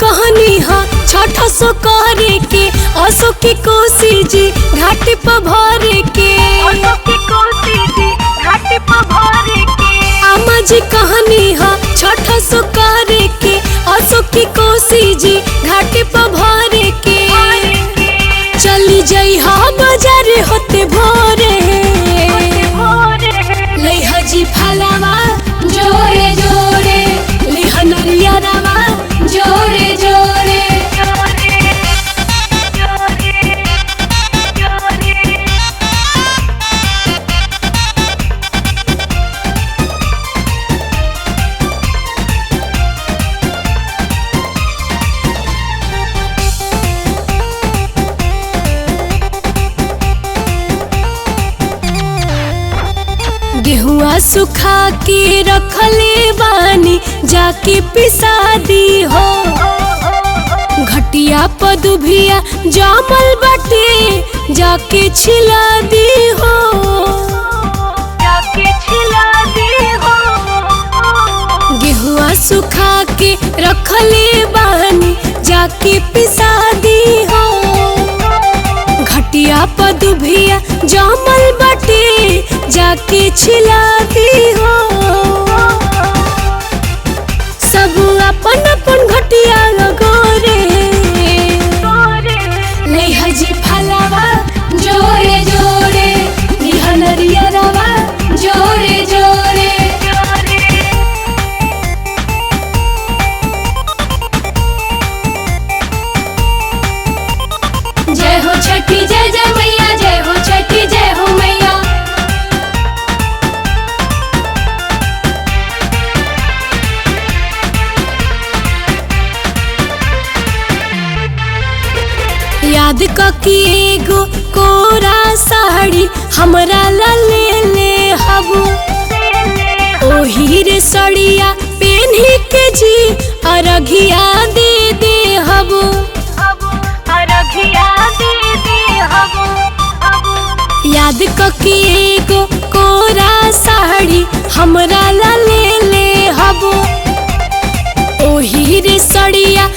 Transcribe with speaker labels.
Speaker 1: कहनी हा छठ सो करे के असो की कोसी जी घाट पर भरे के अम्मा जी कहनी हा छठ सो करे के असो की कोसी जी घाट पर भरे के चली जाई हा बाजार होते भोरे लइहा जी फलावा जोरे जोरे लिहा नरियरवा जोरे जोरे गेहुआ सुखा के रखले बानी जाके पिसा दी हो घटिया पदुभिया जामल बाटे जाके छिला दी हो गेहुआ सुखा के रखले बानी जाके पिसा दी हो घटिया पदुभिया जामल बाटे जाके छिलाती हो सब अपन अपन घटिया गोरे लइहा जी फलावा जोरे जोरे लिहा नरियरवा जोरे जोरे जय हो छठी जय जय मैया जय हो छठी जय हो मैया याद ककी एगो कोरा साड़ी हमरा ला ले ले हबू ओही रे सड़िया पेन्ही के जी अरघिया दे दे हबू याद ककी एगो कोरा साड़ी हमरा ला ले ले हबू ओही रे सड़िया